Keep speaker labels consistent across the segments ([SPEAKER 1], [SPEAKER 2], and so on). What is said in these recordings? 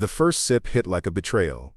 [SPEAKER 1] The first sip hit like a betrayal.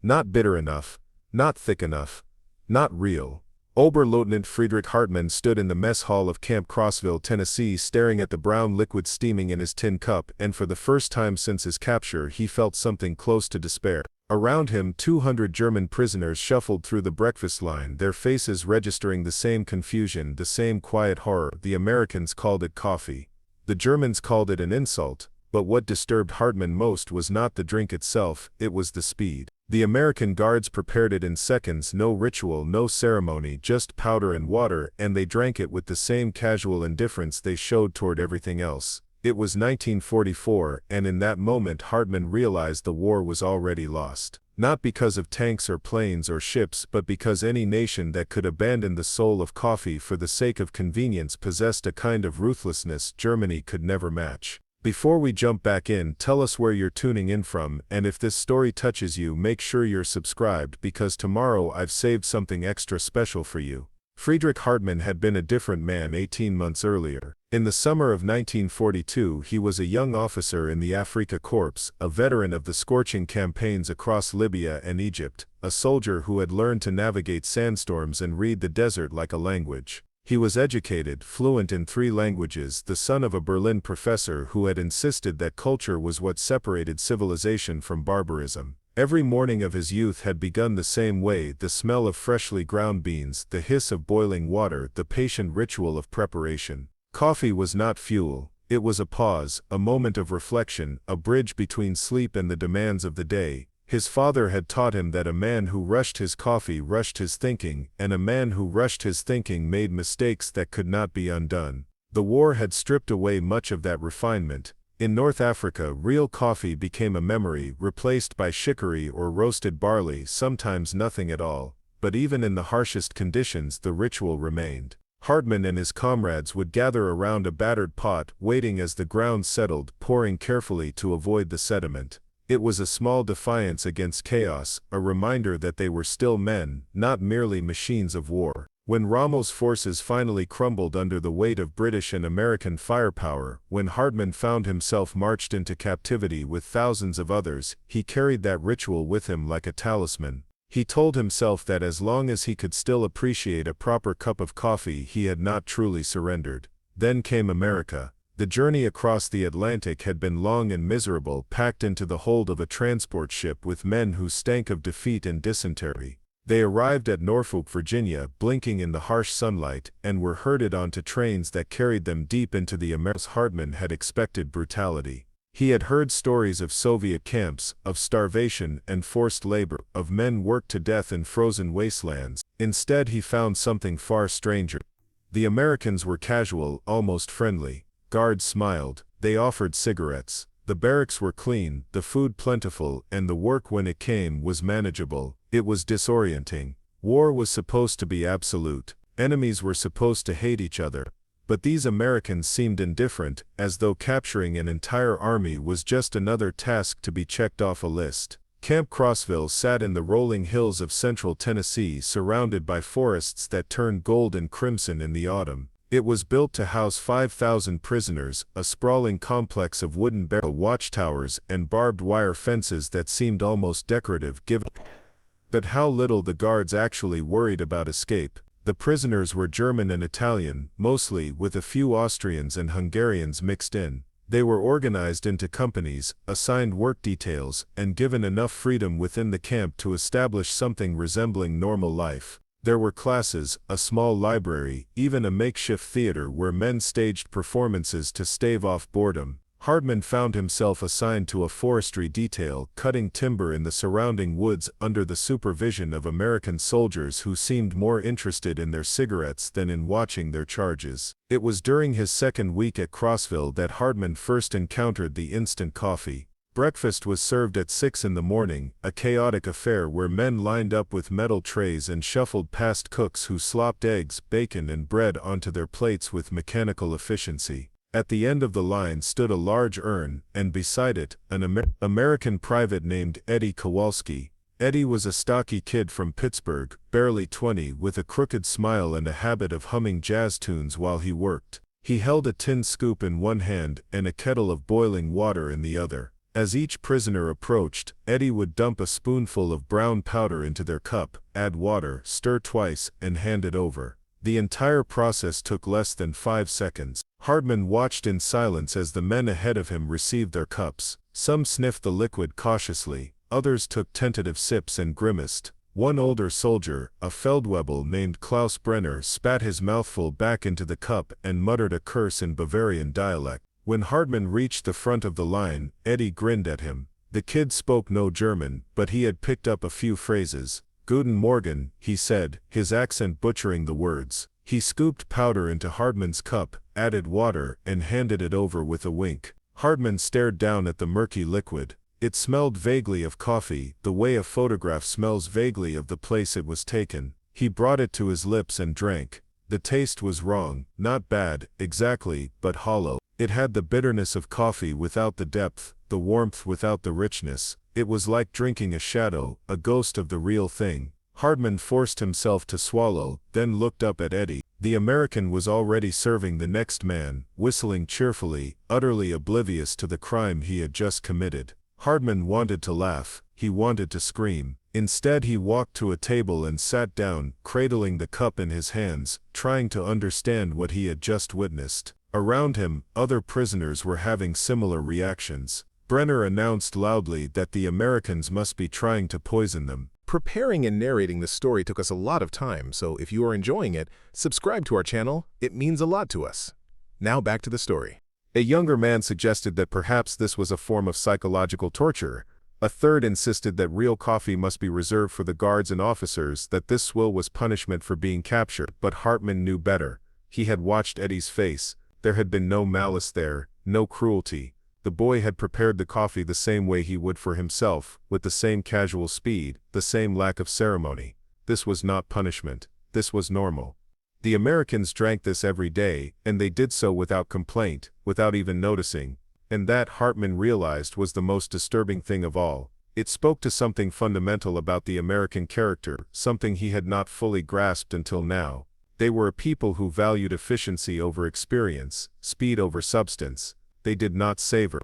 [SPEAKER 1] Not bitter enough, not thick enough, not real. Oberleutnant Friedrich Hartmann stood in the mess hall of Camp Crossville, Tennessee, staring at the brown liquid steaming in his tin cup, and for the first time since his capture he felt something close to despair. Around him, 200 German prisoners shuffled through the breakfast line, their faces registering the same confusion, the same quiet horror. The Americans called it coffee. The Germans called it an insult, but what disturbed Hartmann most was not the drink itself, it was the speed. The American guards prepared it in seconds, no ritual, no ceremony, just powder and water, and they drank it with the same casual indifference they showed toward everything else. It was 1944, and in that moment Hartmann realized the war was already lost. Not because of tanks or planes or ships, but because any nation that could abandon the soul of coffee for the sake of convenience possessed a kind of ruthlessness Germany could never match. Before we jump back in, tell us where you're tuning in from, and if this story touches you, make sure you're subscribed, because tomorrow I've saved something extra special for you. Friedrich Hartmann had been a different man 18 months earlier. In the summer of 1942, he was a young officer in the Afrika Korps, a veteran of the scorching campaigns across Libya and Egypt, a soldier who had learned to navigate sandstorms and read the desert like a language. He was educated, fluent in 3 languages, the son of a Berlin professor who had insisted that culture was what separated civilization from barbarism. Every morning of his youth had begun the same way: the smell of freshly ground beans, the hiss of boiling water, the patient ritual of preparation. Coffee was not fuel, it was a pause, a moment of reflection, a bridge between sleep and the demands of the day. His father had taught him that a man who rushed his coffee rushed his thinking, and a man who rushed his thinking made mistakes that could not be undone. The war had stripped away much of that refinement. In North Africa, real coffee became a memory, replaced by chicory or roasted barley, sometimes nothing at all. But even in the harshest conditions, the ritual remained. Hartmann and his comrades would gather around a battered pot, waiting as the ground settled, pouring carefully to avoid the sediment. It was a small defiance against chaos, a reminder that they were still men, not merely machines of war. When Rommel's forces finally crumbled under the weight of British and American firepower, when Hartmann found himself marched into captivity with thousands of others, he carried that ritual with him like a talisman. He told himself that as long as he could still appreciate a proper cup of coffee, he had not truly surrendered. Then came America. The journey across the Atlantic had been long and miserable, packed into the hold of a transport ship with men who stank of defeat and dysentery. They arrived at Norfolk, Virginia, blinking in the harsh sunlight, and were herded onto trains that carried them deep into the Americas. Hartmann had expected brutality. He had heard stories of Soviet camps, of starvation and forced labor, of men worked to death in frozen wastelands. Instead, he found something far stranger. The Americans were casual, almost friendly. Guards smiled, they offered cigarettes. The barracks were clean, the food plentiful, and the work, when it came, was manageable. It was disorienting. War was supposed to be absolute. Enemies were supposed to hate each other. But these Americans seemed indifferent, as though capturing an entire army was just another task to be checked off a list. Camp Crossville sat in the rolling hills of central Tennessee, surrounded by forests that turned gold and crimson in the autumn. It was built to house 5,000 prisoners, a sprawling complex of wooden barrel watchtowers and barbed wire fences that seemed almost decorative given but how little the guards actually worried about escape. The prisoners were German and Italian, mostly, with a few Austrians and Hungarians mixed in. They were organized into companies, assigned work details, and given enough freedom within the camp to establish something resembling normal life. There were classes, a small library, even a makeshift theater where men staged performances to stave off boredom. Hartmann found himself assigned to a forestry detail, cutting timber in the surrounding woods under the supervision of American soldiers who seemed more interested in their cigarettes than in watching their charges. It was during his second week at Crossville that Hartmann first encountered the instant coffee. Breakfast was served at 6 in the morning, a chaotic affair where men lined up with metal trays and shuffled past cooks who slopped eggs, bacon and bread onto their plates with mechanical efficiency. At the end of the line stood a large urn, and beside it, an American private named Eddie Kowalski. Eddie was a stocky kid from Pittsburgh, barely 20, with a crooked smile and a habit of humming jazz tunes while he worked. He held a tin scoop in one hand and a kettle of boiling water in the other. As each prisoner approached, Eddie would dump a spoonful of brown powder into their cup, add water, stir twice, and hand it over. The entire process took less than 5 seconds. Hartmann watched in silence as the men ahead of him received their cups. Some sniffed the liquid cautiously, others took tentative sips and grimaced. One older soldier, a Feldwebel named Klaus Brenner, spat his mouthful back into the cup and muttered a curse in Bavarian dialect. When Hartmann reached the front of the line, Eddie grinned at him. The kid spoke no German, but he had picked up a few phrases. "Guten Morgen," he said, his accent butchering the words. He scooped powder into Hartmann's cup, added water, and handed it over with a wink. Hartmann stared down at the murky liquid. It smelled vaguely of coffee, the way a photograph smells vaguely of the place it was taken. He brought it to his lips and drank. The taste was wrong, not bad, exactly, but hollow. It had the bitterness of coffee without the depth, the warmth without the richness. It was like drinking a shadow, a ghost of the real thing. Hartmann forced himself to swallow, then looked up at Eddie. The American was already serving the next man, whistling cheerfully, utterly oblivious to the crime he had just committed. Hartmann wanted to laugh, he wanted to scream. Instead he walked to a table and sat down, cradling the cup in his hands, trying to understand what he had just witnessed. Around him, other prisoners were having similar reactions. Brenner announced loudly that the Americans must be trying to poison them.
[SPEAKER 2] Preparing and narrating this story took us a lot of time, so if you are enjoying it, subscribe to our channel. It means a lot to us. Now back to the story.
[SPEAKER 1] A younger man suggested that perhaps this was a form of psychological torture. A third insisted that real coffee must be reserved for the guards and officers, that this swill was punishment for being captured. But Hartmann knew better. He had watched Eddie's face. There had been no malice there, no cruelty. The boy had prepared the coffee the same way he would for himself, with the same casual speed, the same lack of ceremony. This was not punishment. This was normal. The Americans drank this every day, and they did so without complaint, without even noticing. And that, Hartmann realized, was the most disturbing thing of all. It spoke to something fundamental about the American character, something he had not fully grasped until now. They were a people who valued efficiency over experience, speed over substance. They did not savor.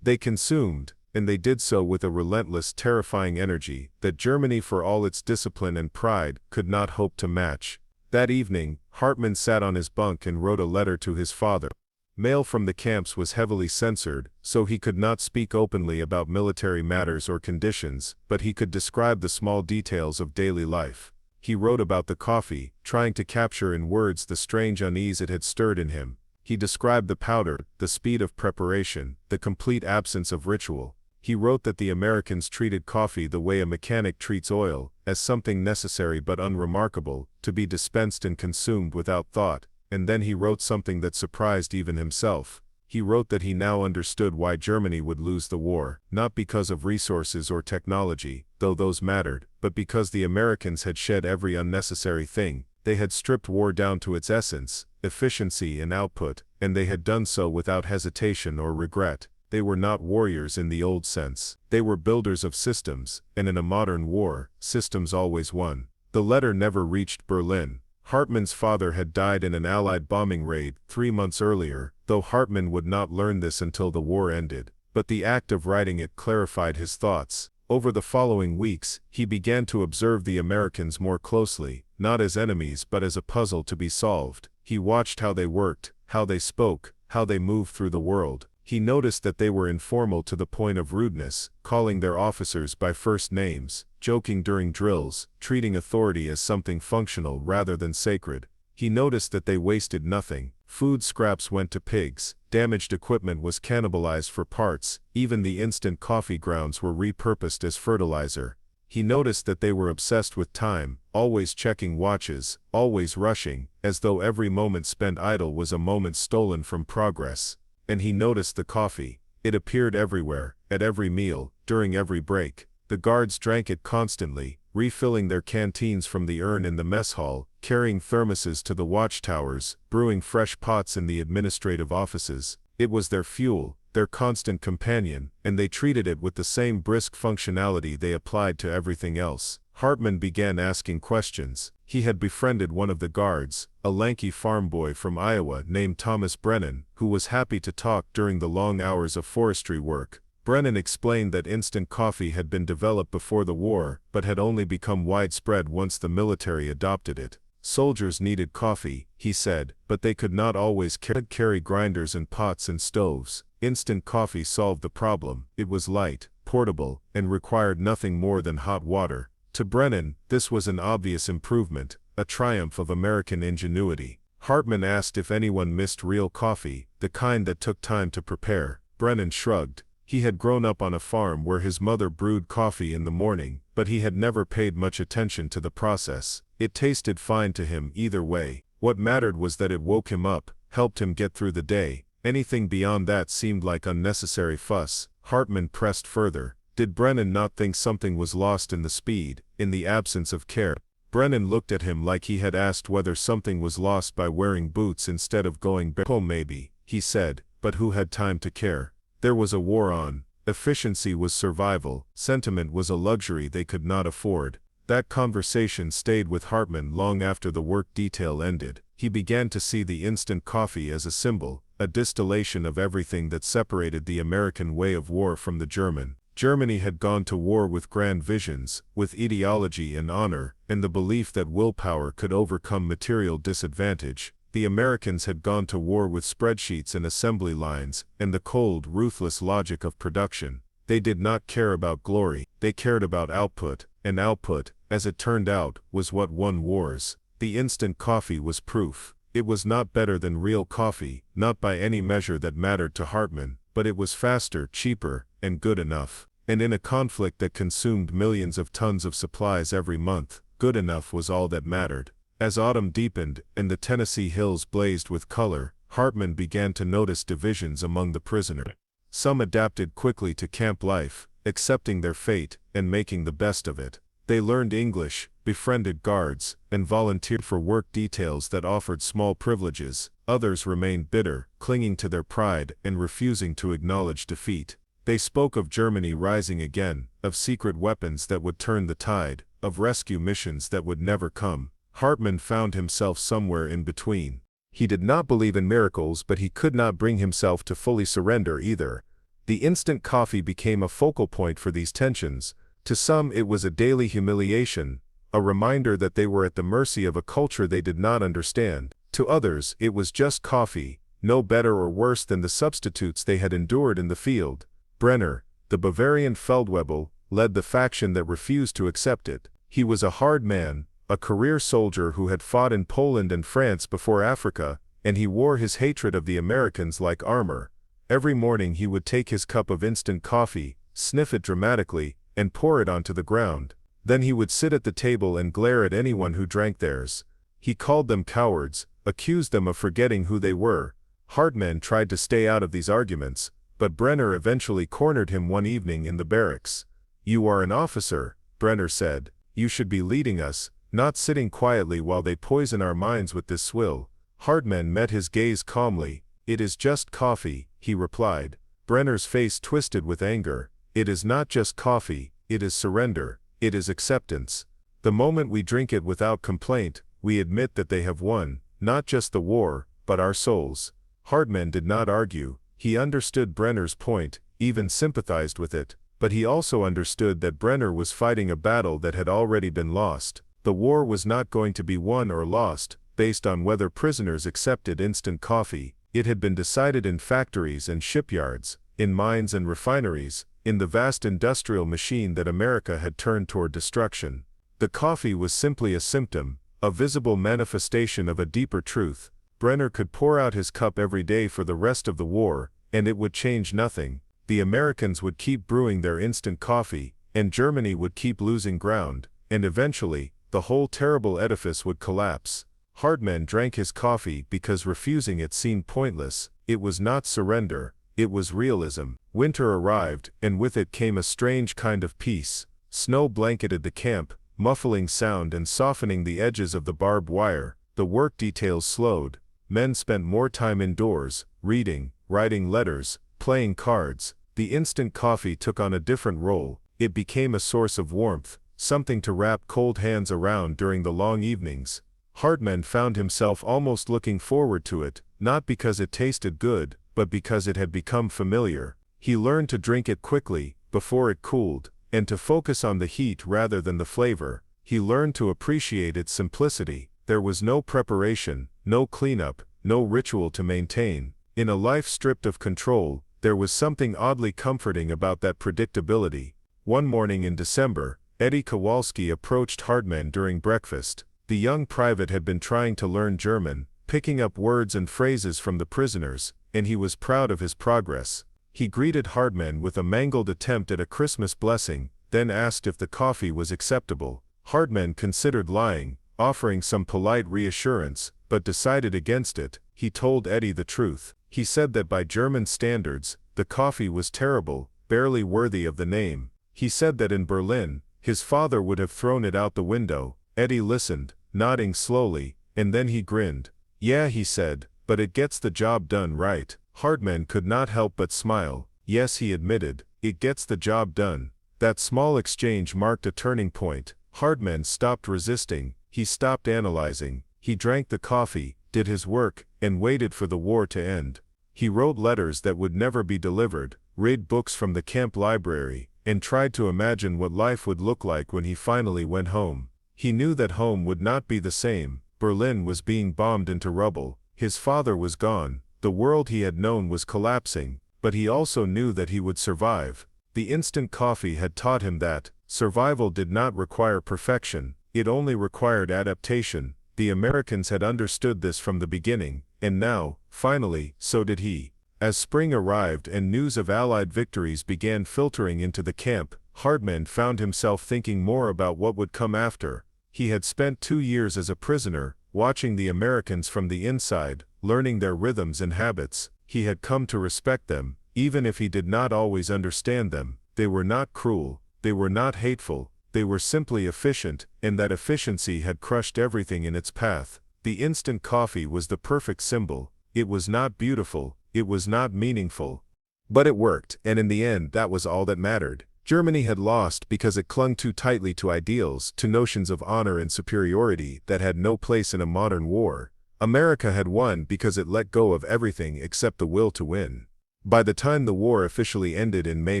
[SPEAKER 1] They consumed, and they did so with a relentless, terrifying energy that Germany, for all its discipline and pride, could not hope to match. That evening, Hartmann sat on his bunk and wrote a letter to his father. Mail from the camps was heavily censored, so he could not speak openly about military matters or conditions, but he could describe the small details of daily life. He wrote about the coffee, trying to capture in words the strange unease it had stirred in him. He described the powder, the speed of preparation, the complete absence of ritual. He wrote that the Americans treated coffee the way a mechanic treats oil, as something necessary but unremarkable, to be dispensed and consumed without thought. And then he wrote something that surprised even himself. He wrote that he now understood why Germany would lose the war, not because of resources or technology, though those mattered, but because the Americans had shed every unnecessary thing. They had stripped war down to its essence, efficiency and output, and they had done so without hesitation or regret. They were not warriors in the old sense. They were builders of systems, and in a modern war, systems always won. The letter never reached Berlin. Hartmann's father had died in an Allied bombing raid 3 months earlier, though Hartmann would not learn this until the war ended. But the act of writing it clarified his thoughts. Over the following weeks, he began to observe the Americans more closely, not as enemies but as a puzzle to be solved. He watched how they worked, how they spoke, how they moved through the world. He noticed that they were informal to the point of rudeness, calling their officers by first names, joking during drills, treating authority as something functional rather than sacred. He noticed that they wasted nothing. Food scraps went to pigs, damaged equipment was cannibalized for parts, even the instant coffee grounds were repurposed as fertilizer. He noticed that they were obsessed with time, always checking watches, always rushing, as though every moment spent idle was a moment stolen from progress. And he noticed the coffee. It appeared everywhere, at every meal, during every break. The guards drank it constantly, refilling their canteens from the urn in the mess hall, carrying thermoses to the watchtowers, brewing fresh pots in the administrative offices. It was their fuel, their constant companion, and they treated it with the same brisk functionality they applied to everything else. Hartmann began asking questions. He had befriended one of the guards, a lanky farm boy from Iowa named Thomas Brennan, who was happy to talk during the long hours of forestry work. Brennan explained that instant coffee had been developed before the war, but had only become widespread once the military adopted it. Soldiers needed coffee, he said, but they could not always carry grinders and pots and stoves. Instant coffee solved the problem. It was light, portable, and required nothing more than hot water. To Brennan, this was an obvious improvement, a triumph of American ingenuity. Hartmann asked if anyone missed real coffee, the kind that took time to prepare. Brennan shrugged. He had grown up on a farm where his mother brewed coffee in the morning, but he had never paid much attention to the process. It tasted fine to him either way. What mattered was that it woke him up, helped him get through the day. Anything beyond that seemed like unnecessary fuss. Hartmann pressed further. Did Brennan not think something was lost in the speed, in the absence of care? Brennan looked at him like he had asked whether something was lost by wearing boots instead of going barefoot. Maybe, he said, but who had time to care? There was a war on. Efficiency was survival. Sentiment was a luxury they could not afford. That conversation stayed with Hartmann long after the work detail ended. He began to see the instant coffee as a symbol, a distillation of everything that separated the American way of war from the German. Germany had gone to war with grand visions, with ideology and honor, and the belief that willpower could overcome material disadvantage. The Americans had gone to war with spreadsheets and assembly lines, and the cold, ruthless logic of production. They did not care about glory, they cared about output, and output, as it turned out, was what won wars. The instant coffee was proof. It was not better than real coffee, not by any measure that mattered to Hartmann, but it was faster, cheaper, and good enough. And in a conflict that consumed millions of tons of supplies every month, good enough was all that mattered. As autumn deepened, and the Tennessee hills blazed with color, Hartmann began to notice divisions among the prisoners. Some adapted quickly to camp life, accepting their fate, and making the best of it. They learned English, befriended guards, and volunteered for work details that offered small privileges. Others remained bitter, clinging to their pride and refusing to acknowledge defeat. They spoke of Germany rising again, of secret weapons that would turn the tide, of rescue missions that would never come. Hartmann found himself somewhere in between. He did not believe in miracles, but he could not bring himself to fully surrender either. The instant coffee became a focal point for these tensions. To some it was a daily humiliation, a reminder that they were at the mercy of a culture they did not understand. To others it was just coffee, no better or worse than the substitutes they had endured in the field. Brenner, the Bavarian Feldwebel, led the faction that refused to accept it. He was a hard man, a career soldier who had fought in Poland and France before Africa, and he wore his hatred of the Americans like armor. Every morning he would take his cup of instant coffee, sniff it dramatically, and pour it onto the ground. Then he would sit at the table and glare at anyone who drank theirs. He called them cowards, accused them of forgetting who they were. Hartmann tried to stay out of these arguments, but Brenner eventually cornered him one evening in the barracks. "You are an officer," Brenner said. "You should be leading us, not sitting quietly while they poison our minds with this swill." Hartmann met his gaze calmly. "It is just coffee," he replied. Brenner's face twisted with anger. "It is not just coffee, it is surrender, it is acceptance. The moment we drink it without complaint, we admit that they have won, not just the war, but our souls." Hartmann did not argue. He understood Brenner's point, even sympathized with it, but he also understood that Brenner was fighting a battle that had already been lost. The war was not going to be won or lost, based on whether prisoners accepted instant coffee. It had been decided in factories and shipyards, in mines and refineries, in the vast industrial machine that America had turned toward destruction. The coffee was simply a symptom, a visible manifestation of a deeper truth. Brenner could pour out his cup every day for the rest of the war, and it would change nothing. The Americans would keep brewing their instant coffee, and Germany would keep losing ground, and eventually, the whole terrible edifice would collapse. Hartmann drank his coffee because refusing it seemed pointless. It was not surrender, it was realism. Winter arrived, and with it came a strange kind of peace. Snow blanketed the camp, muffling sound and softening the edges of the barbed wire. The work details slowed. Men spent more time indoors, reading, writing letters, playing cards. The instant coffee took on a different role. It became a source of warmth, something to wrap cold hands around during the long evenings. Hartmann found himself almost looking forward to it, not because it tasted good, but because it had become familiar. He learned to drink it quickly, before it cooled, and to focus on the heat rather than the flavor. He learned to appreciate its simplicity. There was no preparation, no cleanup, no ritual to maintain. In a life stripped of control, there was something oddly comforting about that predictability. One morning in December, Eddie Kowalski approached Hartmann during breakfast. The young private had been trying to learn German, picking up words and phrases from the prisoners, and he was proud of his progress. He greeted Hartmann with a mangled attempt at a Christmas blessing, then asked if the coffee was acceptable. Hartmann considered lying, offering some polite reassurance, but decided against it. He told Eddie the truth. He said that by German standards, the coffee was terrible, barely worthy of the name. He said that in Berlin, his father would have thrown it out the window. Eddie listened, nodding slowly, and then he grinned. "Yeah," he said, "but it gets the job done right." Hartmann could not help but smile. "Yes," he admitted, "it gets the job done." That small exchange marked a turning point. Hartmann stopped resisting. He stopped analyzing. He drank the coffee, did his work, and waited for the war to end. He wrote letters that would never be delivered, read books from the camp library, and tried to imagine what life would look like when he finally went home. He knew that home would not be the same. Berlin was being bombed into rubble. His father was gone. The world he had known was collapsing, but he also knew that he would survive. The instant coffee had taught him that survival did not require perfection, it only required adaptation. The Americans had understood this from the beginning, and now, finally, so did he. As spring arrived and news of Allied victories began filtering into the camp, Hartmann found himself thinking more about what would come after. He had spent 2 years as a prisoner, watching the Americans from the inside, learning their rhythms and habits. He had come to respect them, even if he did not always understand them. They were not cruel, they were not hateful, they were simply efficient, and that efficiency had crushed everything in its path. The instant coffee was the perfect symbol. It was not beautiful, it was not meaningful. But it worked, and in the end that was all that mattered. Germany had lost because it clung too tightly to ideals, to notions of honor and superiority that had no place in a modern war. America had won because it let go of everything except the will to win. By the time the war officially ended in May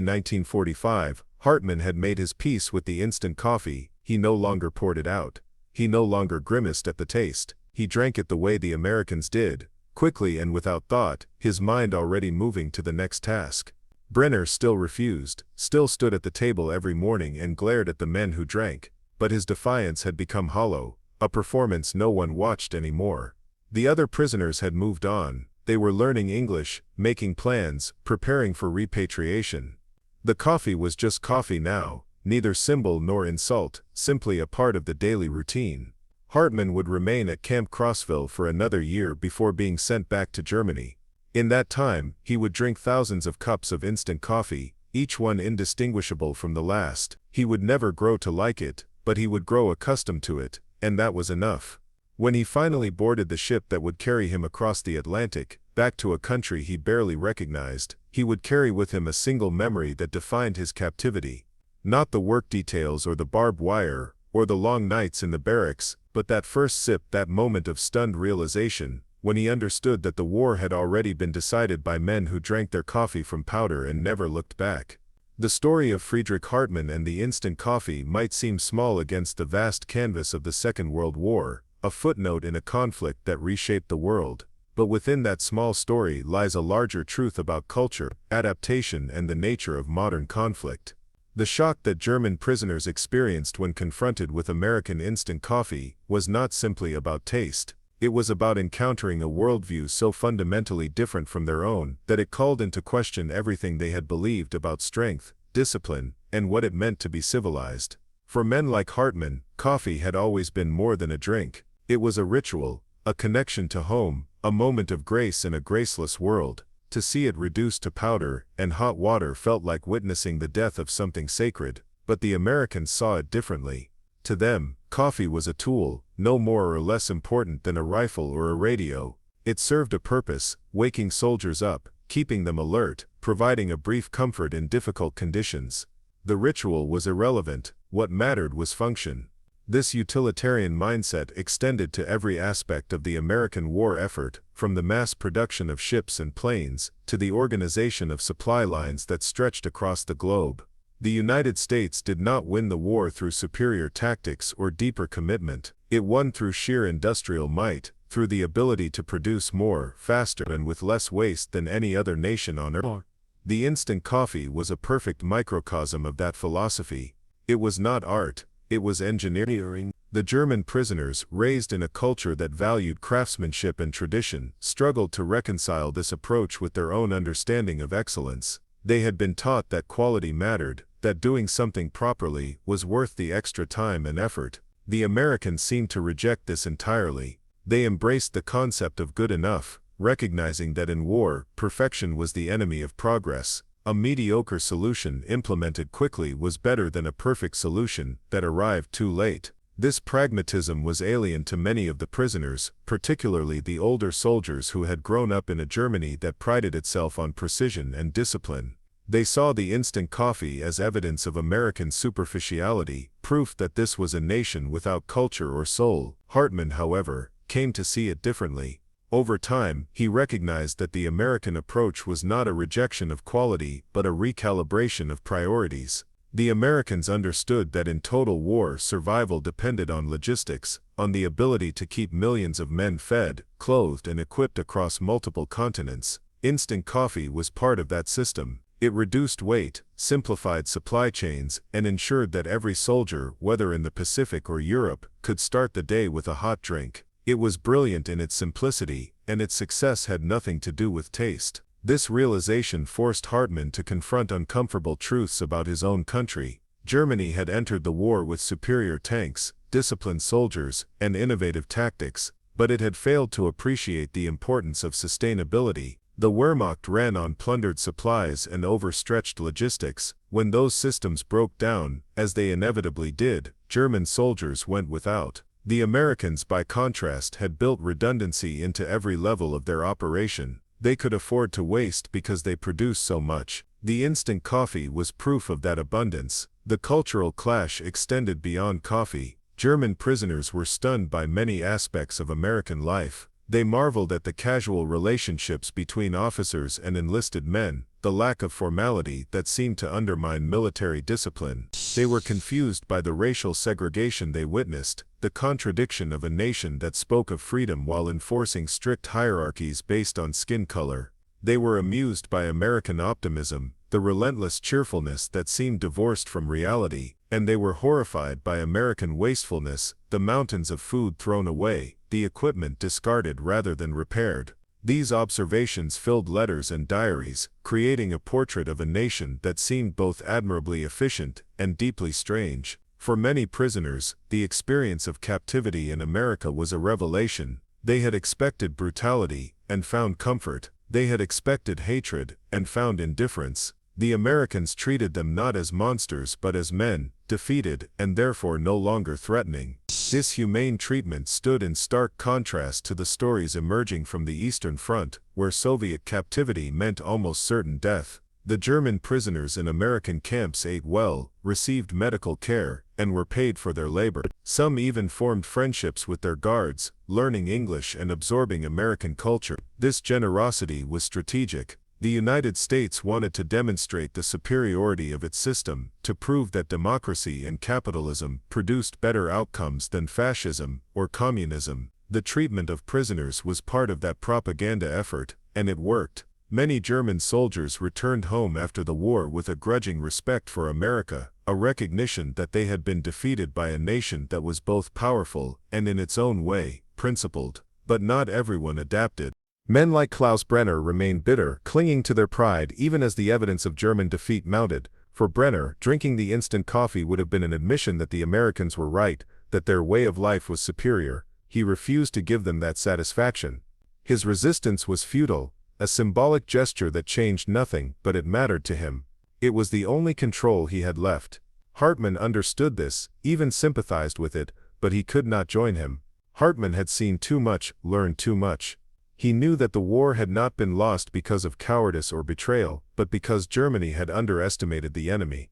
[SPEAKER 1] 1945, Hartmann had made his peace with the instant coffee. He no longer poured it out. He no longer grimaced at the taste. He drank it the way the Americans did, quickly and without thought, his mind already moving to the next task. Brenner still refused, still stood at the table every morning and glared at the men who drank, but his defiance had become hollow, a performance no one watched anymore. The other prisoners had moved on. They were learning English, making plans, preparing for repatriation. The coffee was just coffee now, neither symbol nor insult, simply a part of the daily routine. Hartmann would remain at Camp Crossville for another year before being sent back to Germany. In that time, he would drink thousands of cups of instant coffee, each one indistinguishable from the last. He would never grow to like it, but he would grow accustomed to it, and that was enough. When he finally boarded the ship that would carry him across the Atlantic, back to a country he barely recognized, he would carry with him a single memory that defined his captivity. Not the work details or the barbed wire, or the long nights in the barracks, but that first sip, that moment of stunned realization, when he understood that the war had already been decided by men who drank their coffee from powder and never looked back. The story of Friedrich Hartmann and the instant coffee might seem small against the vast canvas of the Second World War, a footnote in a conflict that reshaped the world. But within that small story lies a larger truth about culture, adaptation, and the nature of modern conflict. The shock that German prisoners experienced when confronted with American instant coffee was not simply about taste. It was about encountering a worldview so fundamentally different from their own that it called into question everything they had believed about strength, discipline, and what it meant to be civilized. For men like Hartmann, coffee had always been more than a drink. It was a ritual, a connection to home, a moment of grace in a graceless world. To see it reduced to powder and hot water felt like witnessing the death of something sacred, but the Americans saw it differently. To them, coffee was a tool, no more or less important than a rifle or a radio. It served a purpose, waking soldiers up, keeping them alert, providing a brief comfort in difficult conditions. The ritual was irrelevant, what mattered was function. This utilitarian mindset extended to every aspect of the American war effort, from the mass production of ships and planes, to the organization of supply lines that stretched across the globe. The United States did not win the war through superior tactics or deeper commitment. It won through sheer industrial might, through the ability to produce more, faster, and with less waste than any other nation on earth. The instant coffee was a perfect microcosm of that philosophy. It was not art, it was engineering. The German prisoners, raised in a culture that valued craftsmanship and tradition, struggled to reconcile this approach with their own understanding of excellence. They had been taught that quality mattered, that doing something properly was worth the extra time and effort. The Americans seemed to reject this entirely. They embraced the concept of good enough, recognizing that in war, perfection was the enemy of progress. A mediocre solution implemented quickly was better than a perfect solution that arrived too late. This pragmatism was alien to many of the prisoners, particularly the older soldiers who had grown up in a Germany that prided itself on precision and discipline. They saw the instant coffee as evidence of American superficiality, proof that this was a nation without culture or soul. Hartmann, however, came to see it differently. Over time, he recognized that the American approach was not a rejection of quality but a recalibration of priorities. The Americans understood that in total war, survival depended on logistics, on the ability to keep millions of men fed, clothed, and equipped across multiple continents. Instant coffee was part of that system. It reduced weight, simplified supply chains, and ensured that every soldier, whether in the Pacific or Europe, could start the day with a hot drink. It was brilliant in its simplicity, and its success had nothing to do with taste. This realization forced Hartmann to confront uncomfortable truths about his own country. Germany had entered the war with superior tanks, disciplined soldiers, and innovative tactics, but it had failed to appreciate the importance of sustainability. The Wehrmacht ran on plundered supplies and overstretched logistics. When those systems broke down, as they inevitably did, German soldiers went without. The Americans, by contrast, had built redundancy into every level of their operation. They could afford to waste because they produced so much. The instant coffee was proof of that abundance. The cultural clash extended beyond coffee. German prisoners were stunned by many aspects of American life. They marveled at the casual relationships between officers and enlisted men, the lack of formality that seemed to undermine military discipline. They were confused by the racial segregation they witnessed, the contradiction of a nation that spoke of freedom while enforcing strict hierarchies based on skin color. They were amused by American optimism, the relentless cheerfulness that seemed divorced from reality, and they were horrified by American wastefulness, the mountains of food thrown away, the equipment discarded rather than repaired. These observations filled letters and diaries, creating a portrait of a nation that seemed both admirably efficient and deeply strange. For many prisoners, the experience of captivity in America was a revelation. They had expected brutality and found comfort. They had expected hatred and found indifference. The Americans treated them not as monsters but as men, defeated and therefore no longer threatening. This humane treatment stood in stark contrast to the stories emerging from the Eastern Front, where Soviet captivity meant almost certain death. The German prisoners in American camps ate well, received medical care, and were paid for their labor. Some even formed friendships with their guards, learning English and absorbing American culture. This generosity was strategic. The United States wanted to demonstrate the superiority of its system, to prove that democracy and capitalism produced better outcomes than fascism or communism. The treatment of prisoners was part of that propaganda effort, and it worked. Many German soldiers returned home after the war with a grudging respect for America, a recognition that they had been defeated by a nation that was both powerful and, in its own way, principled. But not everyone adapted. Men like Klaus Brenner remained bitter, clinging to their pride even as the evidence of German defeat mounted. For Brenner, drinking the instant coffee would have been an admission that the Americans were right, that their way of life was superior. He refused to give them that satisfaction. His resistance was futile, a symbolic gesture that changed nothing, but it mattered to him. It was the only control he had left. Hartmann understood this, even sympathized with it, but he could not join him. Hartmann had seen too much, learned too much. He knew that the war had not been lost because of cowardice or betrayal, but because Germany had underestimated the enemy.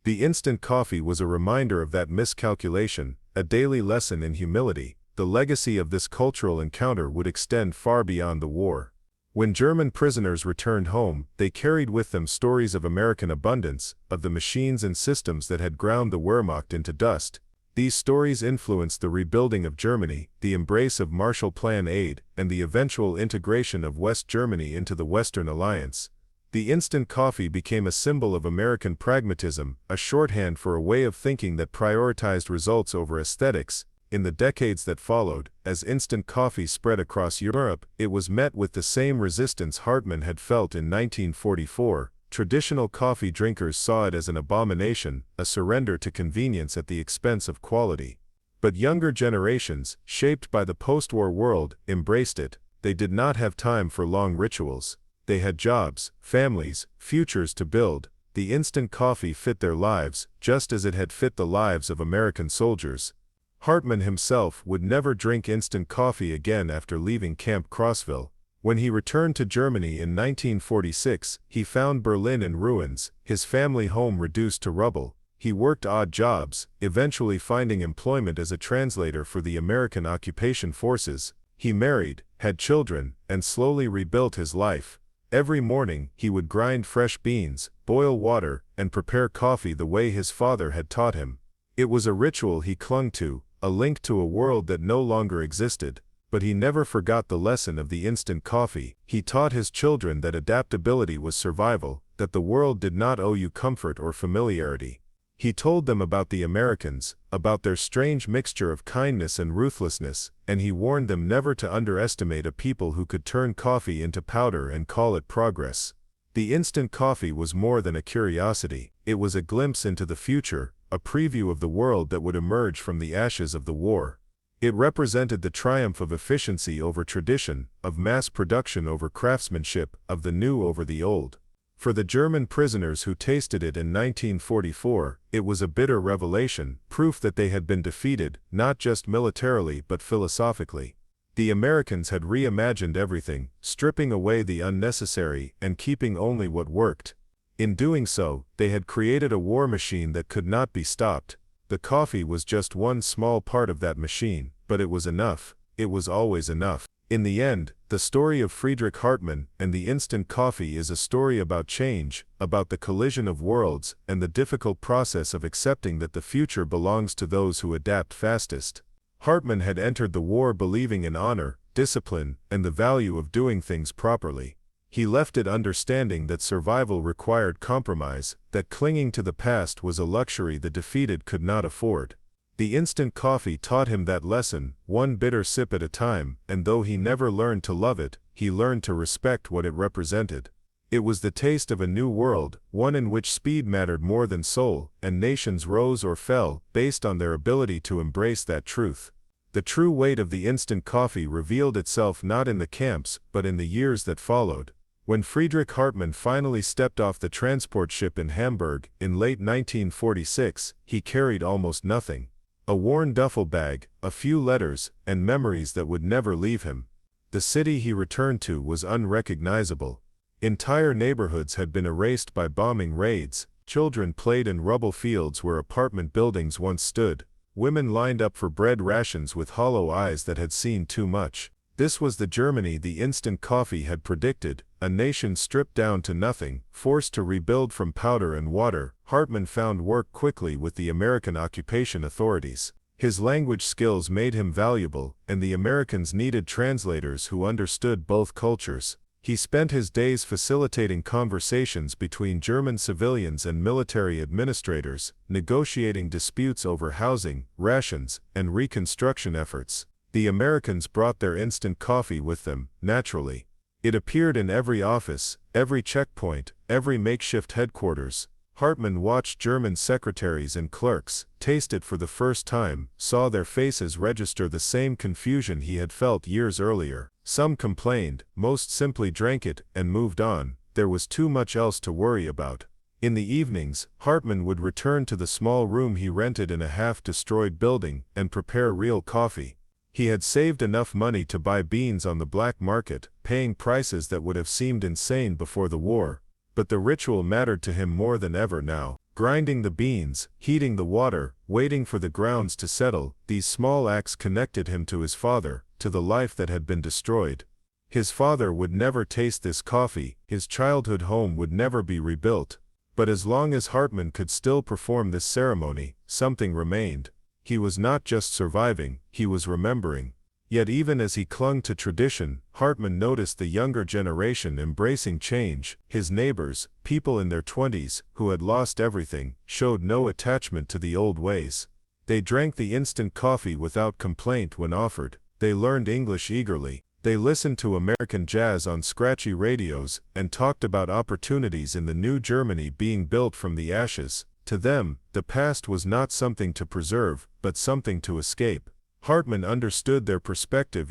[SPEAKER 1] The instant coffee was a reminder of that miscalculation, a daily lesson in humility. The legacy of this cultural encounter would extend far beyond the war. When German prisoners returned home, they carried with them stories of American abundance, of the machines and systems that had ground the Wehrmacht into dust. These stories influenced the rebuilding of Germany, the embrace of Marshall Plan aid, and the eventual integration of West Germany into the Western Alliance. The instant coffee became a symbol of American pragmatism, a shorthand for a way of thinking that prioritized results over aesthetics. In the decades that followed, as instant coffee spread across Europe, it was met with the same resistance Hartmann had felt in 1944. Traditional coffee drinkers saw it as an abomination, a surrender to convenience at the expense of quality. But younger generations, shaped by the post-war world, embraced it. They did not have time for long rituals. They had jobs, families, futures to build. The instant coffee fit their lives, just as it had fit the lives of American soldiers. Hartmann himself would never drink instant coffee again after leaving Camp Crossville. When he returned to Germany in 1946, he found Berlin in ruins, his family home reduced to rubble. He worked odd jobs, eventually finding employment as a translator for the American occupation forces. He married, had children, and slowly rebuilt his life. Every morning, he would grind fresh beans, boil water, and prepare coffee the way his father had taught him. It was a ritual he clung to, a link to a world that no longer existed. But he never forgot the lesson of the instant coffee. He taught his children that adaptability was survival, that the world did not owe you comfort or familiarity. He told them about the Americans, about their strange mixture of kindness and ruthlessness, and he warned them never to underestimate a people who could turn coffee into powder and call it progress. The instant coffee was more than a curiosity. It was a glimpse into the future, a preview of the world that would emerge from the ashes of the war. It represented the triumph of efficiency over tradition, of mass production over craftsmanship, of the new over the old. For the German prisoners who tasted it in 1944, it was a bitter revelation, proof that they had been defeated, not just militarily but philosophically. The Americans had reimagined everything, stripping away the unnecessary and keeping only what worked. In doing so, they had created a war machine that could not be stopped. The coffee was just one small part of that machine, but it was enough. It was always enough. In the end, the story of Friedrich Hartmann and the instant coffee is a story about change, about the collision of worlds, and the difficult process of accepting that the future belongs to those who adapt fastest. Hartmann had entered the war believing in honor, discipline, and the value of doing things properly. He left it understanding that survival required compromise, that clinging to the past was a luxury the defeated could not afford. The instant coffee taught him that lesson, one bitter sip at a time, and though he never learned to love it, he learned to respect what it represented. It was the taste of a new world, one in which speed mattered more than soul, and nations rose or fell based on their ability to embrace that truth. The true weight of the instant coffee revealed itself not in the camps, but in the years that followed. When Friedrich Hartmann finally stepped off the transport ship in Hamburg, in late 1946, he carried almost nothing. A worn duffel bag, a few letters, and memories that would never leave him. The city he returned to was unrecognizable. Entire neighborhoods had been erased by bombing raids, children played in rubble fields where apartment buildings once stood, women lined up for bread rations with hollow eyes that had seen too much. This was the Germany the instant coffee had predicted, a nation stripped down to nothing, forced to rebuild from powder and water. Hartmann found work quickly with the American occupation authorities. His language skills made him valuable, and the Americans needed translators who understood both cultures. He spent his days facilitating conversations between German civilians and military administrators, negotiating disputes over housing, rations, and reconstruction efforts. The Americans brought their instant coffee with them, naturally. It appeared in every office, every checkpoint, every makeshift headquarters. Hartmann watched German secretaries and clerks, taste it for the first time, saw their faces register the same confusion he had felt years earlier. Some complained, most simply drank it, and moved on. There was too much else to worry about. In the evenings, Hartmann would return to the small room he rented in a half-destroyed building, and prepare real coffee. He had saved enough money to buy beans on the black market, paying prices that would have seemed insane before the war. But the ritual mattered to him more than ever now. Grinding the beans, heating the water, waiting for the grounds to settle, these small acts connected him to his father, to the life that had been destroyed. His father would never taste this coffee, his childhood home would never be rebuilt. But as long as Hartmann could still perform this ceremony, something remained. He was not just surviving, he was remembering. Yet even as he clung to tradition, Hartmann noticed the younger generation embracing change. His neighbors, people in their 20s, who had lost everything, showed no attachment to the old ways. They drank the instant coffee without complaint when offered. They learned English eagerly. They listened to American jazz on scratchy radios and talked about opportunities in the new Germany being built from the ashes. To them, the past was not something to preserve, but something to escape. Hartmann understood their perspective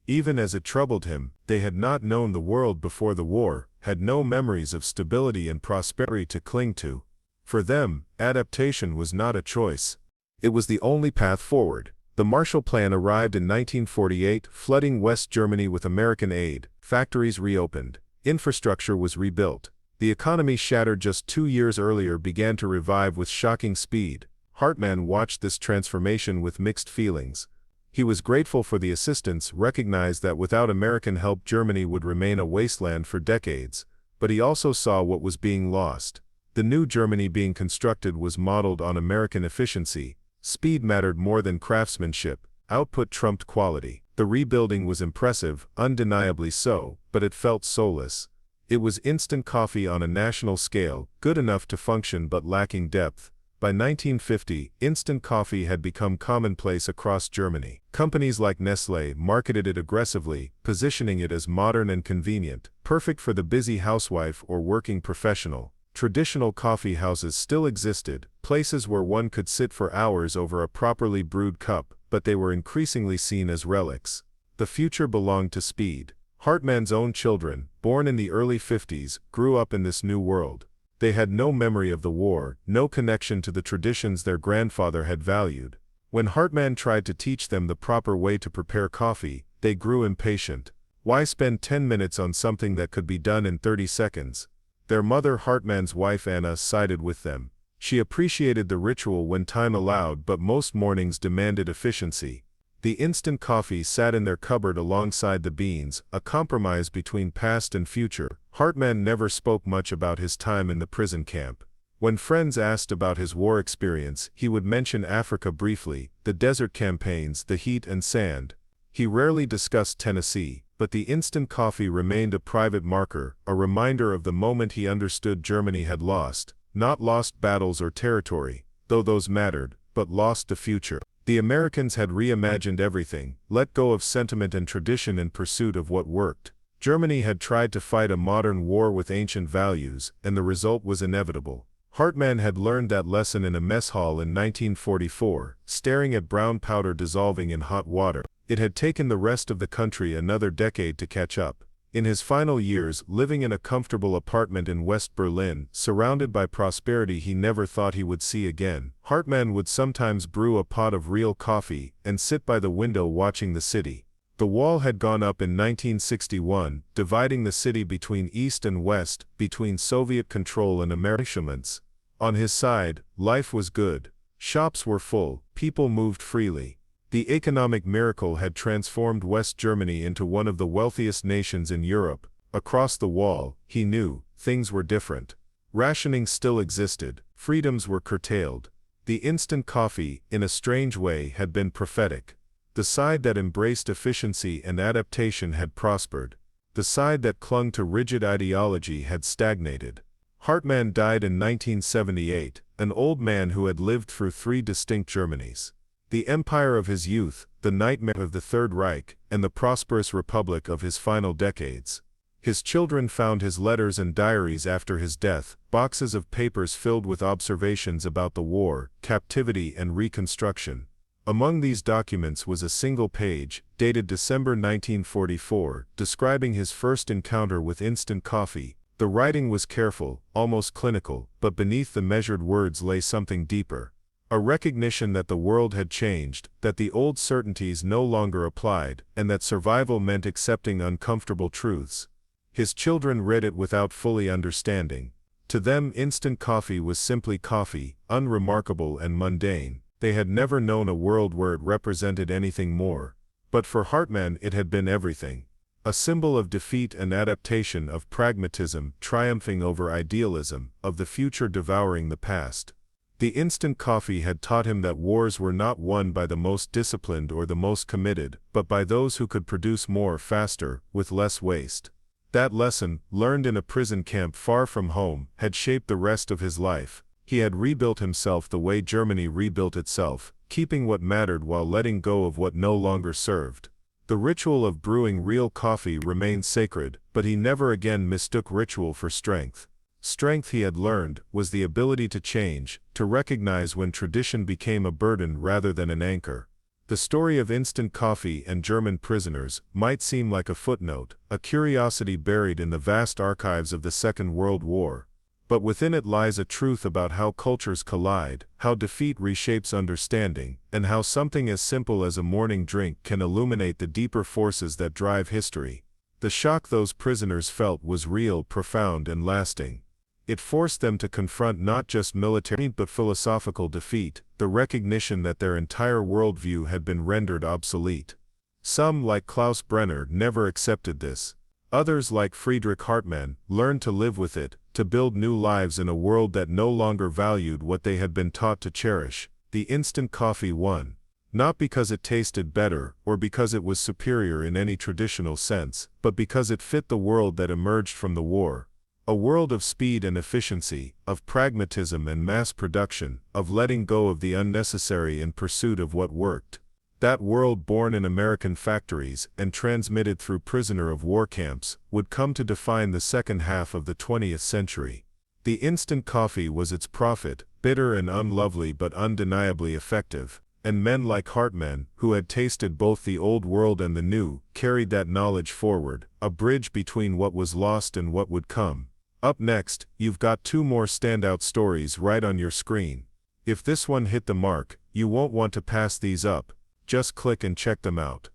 [SPEAKER 1] even as it troubled him. They had not known the world before the war, had no memories of stability and prosperity to cling to. For them, adaptation was not a choice. It was the only path forward. The Marshall Plan arrived in 1948, flooding West Germany with American aid. Factories reopened. Infrastructure was rebuilt. The economy, shattered just 2 years earlier, began to revive with shocking speed. Hartmann watched this transformation with mixed feelings. He was grateful for the assistance, recognized that without American help Germany would remain a wasteland for decades. But he also saw what was being lost. The new Germany being constructed was modeled on American efficiency. Speed mattered more than craftsmanship. Output trumped quality. The rebuilding was impressive, undeniably so, but it felt soulless. It was instant coffee on a national scale, good enough to function but lacking depth. By 1950, instant coffee had become commonplace across Germany. Companies like Nestlé marketed it aggressively, positioning it as modern and convenient, perfect for the busy housewife or working professional. Traditional coffee houses still existed, places where one could sit for hours over a properly brewed cup, but they were increasingly seen as relics. The future belonged to speed. Hartmann's own children, born in the early 50s, grew up in this new world. They had no memory of the war, no connection to the traditions their grandfather had valued. When Hartmann tried to teach them the proper way to prepare coffee, they grew impatient. Why spend 10 minutes on something that could be done in 30 seconds? Their mother, Hartmann's wife Anna, sided with them. She appreciated the ritual when time allowed, but most mornings demanded efficiency. The instant coffee sat in their cupboard alongside the beans, a compromise between past and future. Hartmann never spoke much about his time in the prison camp. When friends asked about his war experience, he would mention Africa briefly, the desert campaigns, the heat and sand. He rarely discussed Tennessee, but the instant coffee remained a private marker, a reminder of the moment he understood Germany had lost, not lost battles or territory, though those mattered, but lost the future. The Americans had reimagined everything, let go of sentiment and tradition in pursuit of what worked. Germany had tried to fight a modern war with ancient values, and the result was inevitable. Hartmann had learned that lesson in a mess hall in 1944, staring at brown powder dissolving in hot water. It had taken the rest of the country another decade to catch up. In his final years, living in a comfortable apartment in West Berlin, surrounded by prosperity he never thought he would see again, Hartmann would sometimes brew a pot of real coffee and sit by the window watching the city. The wall had gone up in 1961, dividing the city between East and West, between Soviet control and American. On his side, life was good. Shops were full, people moved freely. The economic miracle had transformed West Germany into one of the wealthiest nations in Europe. Across the wall, he knew, things were different. Rationing still existed, freedoms were curtailed. The instant coffee, in a strange way, had been prophetic. The side that embraced efficiency and adaptation had prospered. The side that clung to rigid ideology had stagnated. Hartmann died in 1978, an old man who had lived through 3 distinct Germanys. The empire of his youth, the nightmare of the Third Reich, and the prosperous republic of his final decades. His children found his letters and diaries after his death, boxes of papers filled with observations about the war, captivity and reconstruction. Among these documents was a single page, dated December 1944, describing his first encounter with instant coffee. The writing was careful, almost clinical, but beneath the measured words lay something deeper. A recognition that the world had changed, that the old certainties no longer applied, and that survival meant accepting uncomfortable truths. His children read it without fully understanding. To them, instant coffee was simply coffee, unremarkable and mundane. They had never known a world where it represented anything more. But for Hartmann it had been everything. A symbol of defeat and adaptation, of pragmatism triumphing over idealism, of the future devouring the past. The instant coffee had taught him that wars were not won by the most disciplined or the most committed, but by those who could produce more faster, with less waste. That lesson, learned in a prison camp far from home, had shaped the rest of his life. He had rebuilt himself the way Germany rebuilt itself, keeping what mattered while letting go of what no longer served. The ritual of brewing real coffee remained sacred, but he never again mistook ritual for strength. Strength, he had learned, was the ability to change, to recognize when tradition became a burden rather than an anchor. The story of instant coffee and German prisoners might seem like a footnote, a curiosity buried in the vast archives of the Second World War. But within it lies a truth about how cultures collide, how defeat reshapes understanding, and how something as simple as a morning drink can illuminate the deeper forces that drive history. The shock those prisoners felt was real, profound, and lasting. It forced them to confront not just military but philosophical defeat, the recognition that their entire worldview had been rendered obsolete. Some, like Klaus Brenner, never accepted this. Others, like Friedrich Hartmann, learned to live with it, to build new lives in a world that no longer valued what they had been taught to cherish. The instant coffee won. Not because it tasted better, or because it was superior in any traditional sense, but because it fit the world that emerged from the war. A world of speed and efficiency, of pragmatism and mass production, of letting go of the unnecessary in pursuit of what worked. That world, born in American factories and transmitted through prisoner of war camps, would come to define the second half of the 20th century. The instant coffee was its prophet, bitter and unlovely but undeniably effective, and men like Hartmann, who had tasted both the old world and the new, carried that knowledge forward, a bridge between what was lost and what would come. Up next, you've got two more standout stories right on your screen. If this one hit the mark, you won't want to pass these up. Just click and check them out.